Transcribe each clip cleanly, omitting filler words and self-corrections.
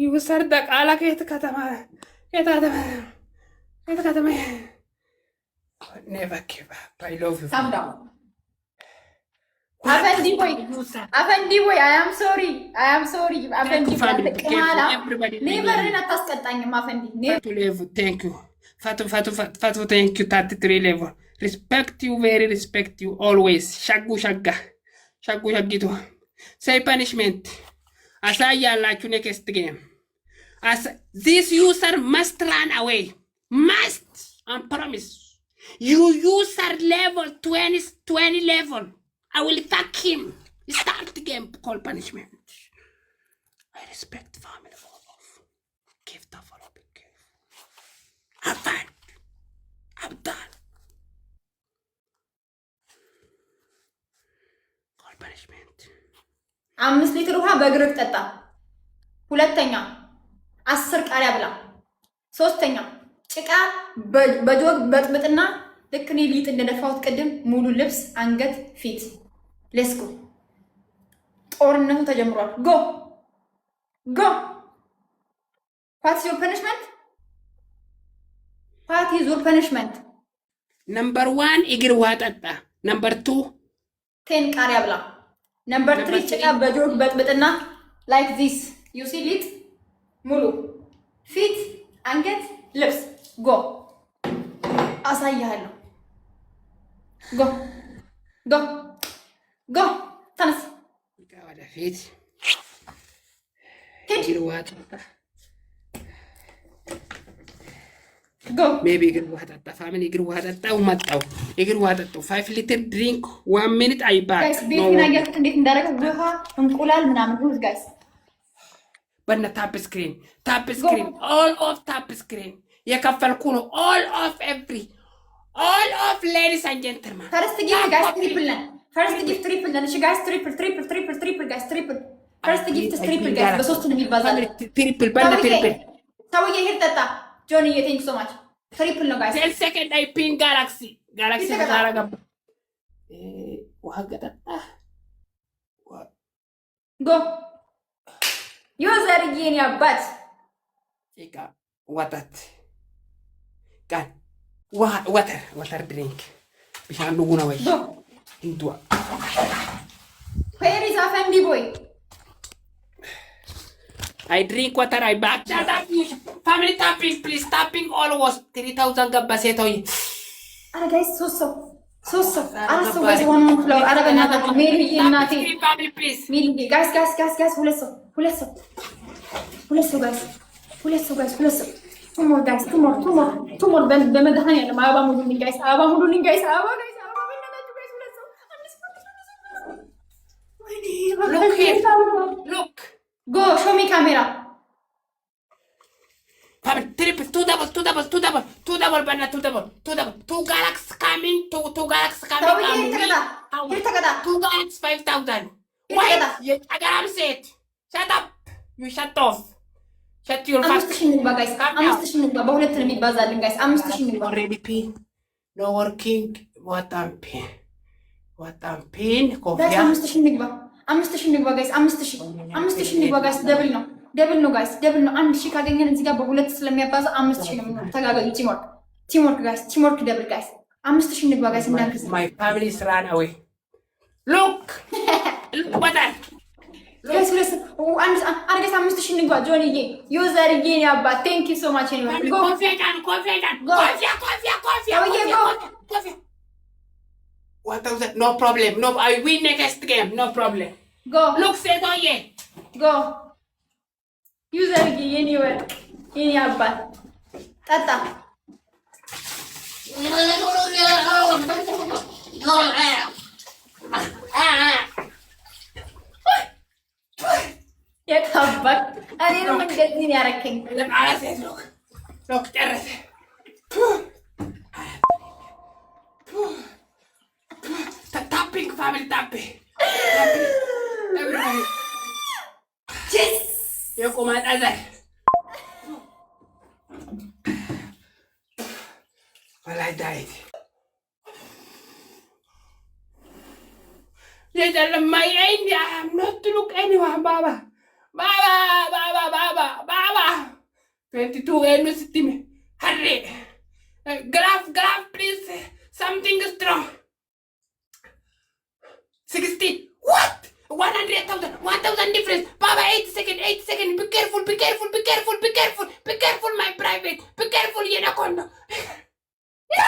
يوسر دق على كيت كتما كيت كتما كيت كتما. Never give up. I love you. Calm down. Afendi boy, I am sorry. Afendi boy, everybody. Never in a task at time, Afendi. Fatu level, thank you. Fatu, thank you. 33 level. Respect you, very respect you always. Shagga. Shaggito. Say punishment. Asaya like you next game. As this user must run away. Must. I promise. You user level 20 level. I will attack him. Start the game. Call punishment. I respect family of. Give the follow. I'm fine. I'm done. Call punishment. 5 ሊትር ውሃ በእግርህ ጠጣ። ሁለተኛ 10 ቃሪያ ብላ። ሶስተኛ ጭቃ በጆግ በጥብጥና ልክ እኔ ሊጥ እንደደፋሁት ቅድም ሙሉ ልብስ አንገት ፊት ሌስኮ ጦርነቱ ተጀምሯል። ጎ What's your punishment? What is your punishment? Number 1 እግር ውሃ ጠጣ። Number 2 10 ቃሪያ ብላ። Number 3 ጭቃ በጆግ በጥብጥና like this you see ሊጥ ሙሉ ፊት አንገት ልብስ go አሳያለሁ። go ተነስ ወደፊት እግር ውሃ ጠጣ። go maybe እግር ውሃ ጠጣ። ፋሚሊ እግር ውሃ ጠጣው መጣው። እግር ውሃ ጠጣው። 5 ሊትር ድሪንክ 1 minute I back. guys ቤት ነገር እንዴት እንዳደረገ ውሃ እንቁላል ምናምን ሁሉ guys በእነ ታፕ ስክሪን all of ታፕ ስክሪን የከፈልኩ ነው all of ladies and gentlemen. First gift guys triple ነን። First gift triple ነን። እሺ guys triple guys triple. First gift triple guys በሶስት ነው የሚባዛው። ትሪፕል በእነ ትሪፕል ሰውዬ ሄድ ጠጣ። ጆኒ ቴንክ ሶ ማች ትሪፕል ነው guys 10 second I pin galaxy ተዛረጋ ውሃ ገጠጣ go ዩዘር የኔ አባት ጭቃ ወተት ቃል water drink bishaan dhuguu na wayya hindu'a. Where is Afendi boy? I drink water, I back. Shut up, you family tapping, please. Tapping almost 3,000 gabba setoy. Ara guys, so. Ara so guys, one floor. Ara banana, Mary Nati. Family, please. Mary, guys. Huleso, guys. Huleso. Two more guys. በመድኃኒያ ዓለም አበባ ሙሉልኝ guys. አበባ guys. Look. Go, show me camera. Triple, two double, banana, two double. Two galaxy coming. Two galaxy coming. Here takada. Two galaxy 5,000. Wait, I gotta say it. Shut up. You shut off. Shut your mouth. 5,000 ንግባ guys. 5,000 ንግባ። በሁለት ነው የሚባዛልን guys. 5,000 ንግባ. Already pin. No working. What I'm pin. Coffee. 5,000 ንግባ. 5,000 ንግባ guys. 5,000 ንግባ guys. ደብል ነው guys. 1,000 ካገኘን እዚህ ጋር በሁለት ስለሚያባዛ 5,000 ነው የሚሆነው። ተጋጋዩ ቲምወርክ guys. ቲምወርክ ደብል guys. 5,000 ንግባ guys. እናንተ my family is run away. Look. What that? guys listen. አንድ guys 5,000 ንግባ. ጆኒዬ ዩዘር የኔ አባት thank you so much anyway. Go. Coffee. Coffee. 1,000. No problem. No, I win next game. No problem. Go. Look, Setoye. Go. ዩዘር የኔ ወርቅ የኔ አባት ጠጣ። የካባት እኔንም እንደዚህ ያረከኝ Look, ጨረሰ። Tapping, family tapping. Everybody. Yes. የቁማት አዛይ ወላይ ዳይት የጨለማይ አይን I'm not to look anyone Baba Baba. 22 and system. Hurry. Graph, please. Something strong. 60. What? 100,000. 1,000 difference. Baba, 8 seconds. Be careful. Be careful, my private. Be careful, Yenakondo. No,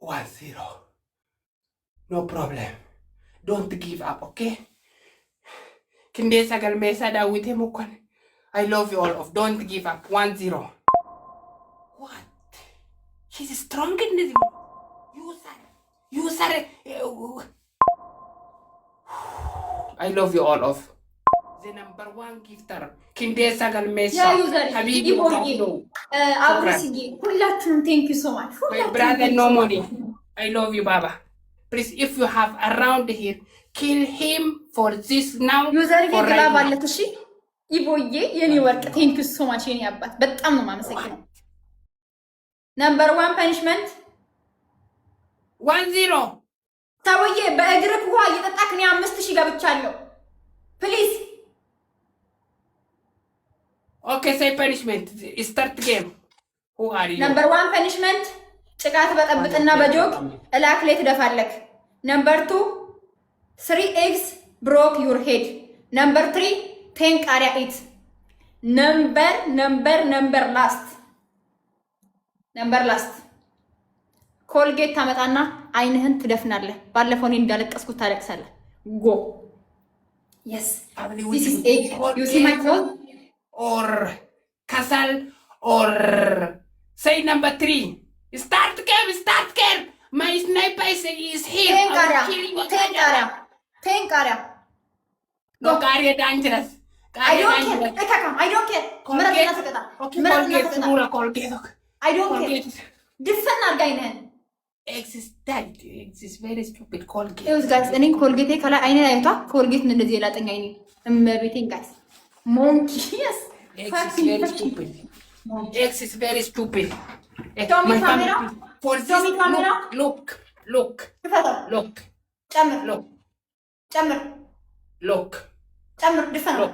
One zero. No problem. Don't give up, okay? Kindesa galmesa da with him. I love you all of. Don't give up. 1-0. What? He's strong in this. You sir. I love you all of. The number 1 gifter. Kindesa galmesa. Yeah, user. Habibi Mukafno. Thank you so much. My brother, no money. I love you, Baba. Please, if you have around here, kill him for this now. User for right now. Iboye, yeni work. Thank you so much, yeni abbat. በጣም ነው ማመሰግነው። Number 1 punishment 1-0. ታወዬ በእግርህ ውሃ እየጠጣክ እኔ 5000 ገብቻለሁ። Please. Okay, say punishment. Start game. Who are you? Number 1 punishment ጭቃት በጠብጥና በጆግ እላክ ላይ ትደፋለክ። Number 2 3 eggs broke your head. Number 3 10 ቃሪያ eat. Number last ኮልጌት ታመጣና አይንህን ትደፍናለህ። ባለፈው እኔ እንዳለቀስኩት ታለቅሳለህ። Go. Yes. This is egg. You see my clothes? Or Kasal or say number 3. Start game. My sniper is here. 10 ቃሪያ. No ቃሪያ dangerous. I don't care. Colgate. I don't care. ድፍን አርጋይነን Eggs is very stupid. Colgate. ይኸውስ ጋይስ እኔ ኮልጌቴ ከላይ አይኔን አይቷ ኮልጌት እንደዚህ የላጠኝ አይኔ እመቤቴን ጋይስ ሞንኪ yes Eggs is very stupid. Tommy camera. For Tommy this, camera. Look. ጨምር ድፈን Look.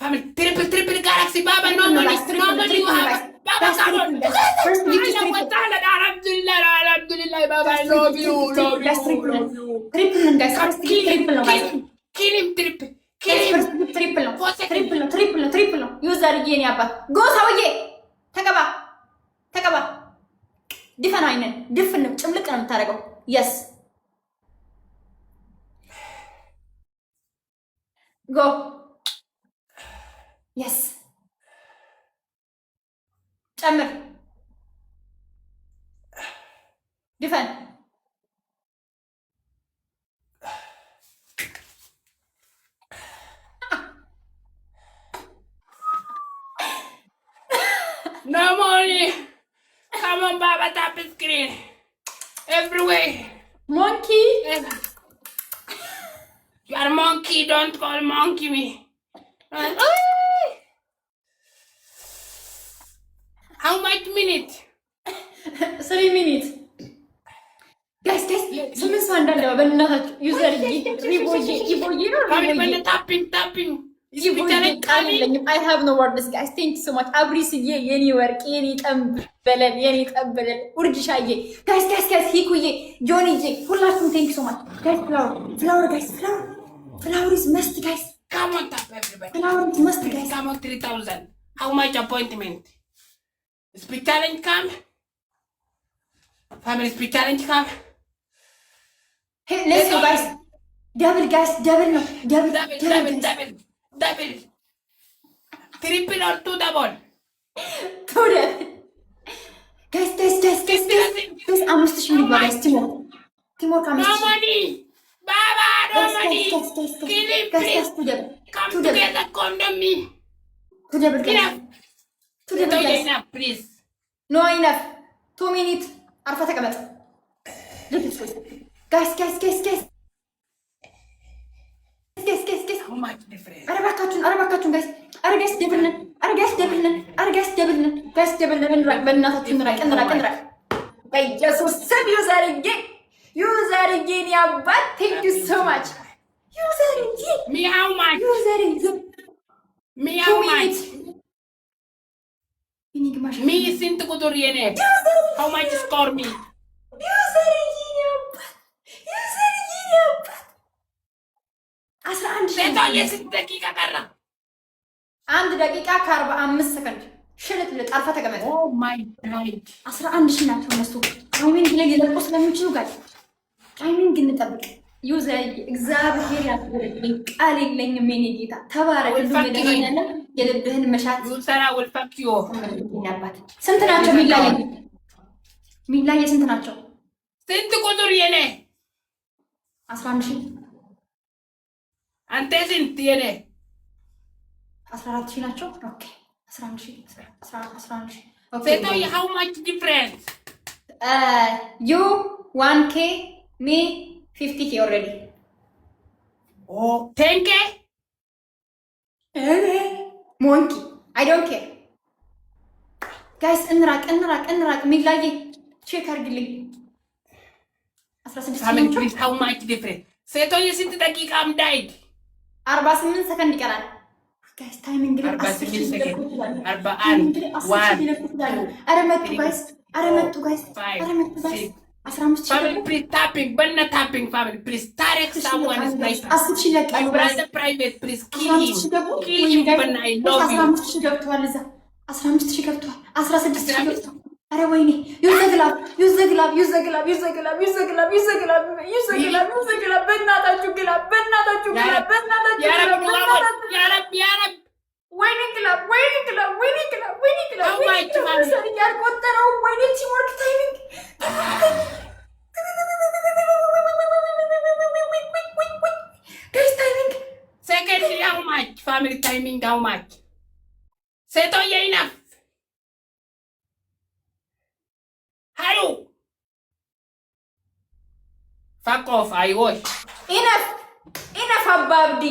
Family, triple galaxy, Baba, no money, you have. Baba, come on. Alhamdulillah, Baba, I love you. Triple guys. Kill him, triple. Triple ነው ዩዘር ይሄን ያባት ጎ ሰውዬ ተቀባ ድፈን አይነን ድፍን ጭምልቅ ነው የምታረገው yes go yes ጨምር ድፈን No money. Come on, Baba, tap the screen. Everywhere. Monkey. You are monkey. Don't call monkey me. How much minute? 3 minutes. Guys. Someone stand up. በእናታችሁ ዩዘር ይቦዬ ነው። Tapping. I have no words, guys. Thank you so much. Abrisye, yeni work, yeni ጠንበለል urjishaye. Guys, hikuye, Johnny J. Hullakum, thank you so much. Guys, flower, guys, flower is must, guys. Come on, tap everybody. Flower is must, guys. Come on, 3,000. How much appointment? Speed challenge come. Family speed challenge come. Hey, let's go, guys. Double, guys, double. Triple or 2 double? 2 double. Guys. 5,000 ልግባ guys. ቲሞር No money. Baba, no money. Kill him, please. Come together, condemn me. 2 double, guys. 2 double, guys. Enough, please. No enough. 2 minutes. አርፋ ተቀመጥ. Guys. How much difference? አረባካችሁን ጋይስ አረጋስ ደብልነን በእናታችሁ እንራቅ በኢየሱስ ስም ዩዘር ጌን ያባት ቴንክ ዩ ሶ ማች ዩዘር ጌን Me how much? ዩዘር ጌን Me how much? እኔ ግማሽ Me ስንት ቁጥር የኔ? How much score me? ዩዘር ጌን ያባት ዩዘር ጌን ያባት 11 ሴቶዬ ስንት ደቂቃ ቀረ? 1 ደቂቃ ከ45 ሰከንድ ሽልጥ አልፋ ተቀመጠ። ኦ ማይ ጋድ 11 ሺህ ናቸው እነሱ። ታይሚንግ ላይ ሊለቁ ስለሚችሉ ጋር ታይሚንግ እንጠብቅ። ዩዘር እግዚአብሔር ያክብርልኝ፣ ቃል የለኝም የኔ ጌታ ተባረክ። እንደመደበኛና የልብህን መሻት ዩሰራ ወልፋኪዮ ያባት ስንት ናቸው? ሚላየ ስንት ናቸው? ስንት ቁጥር የኔ? 11 ሺህ አንተ ስንት የኔ? 14 ሺህ ናቸው። ኦኬ 11 ሺህ 11 ሺህ ኦኬ ሴቶዬ how much difference? you 1k me 50k already. Oh 10k? monkey I don't care guys እንራቅ ሚላየ ቼክ አድርግልኝ 16 Family please how much difference? ሴቶዬ ስንት ደቂቃ አምዳይድ? 48 ሰከንድ ይቀራል ጋይስ። ታይሚንግ ላይ 48 ሰከንድ 41 15 family please tapping banna tapping family please Tarek someone is like my brother private please kill him banna I love you 15 ሺህ ገብቷል እዛ 15 ሺህ ገብቷል 16 ሺህ ገብቷል አረ ወይኔ ዩዝ ዘ ግላብ በእናታችሁ ግላብ ወይኔ ግላብ ያልቆጠረው ወይኔ ቲምወርክ ታይሚንግ ታይሚንግ second how much family timing how much? ሴቶዬ enough hello fuck off I watch enough አባብዲ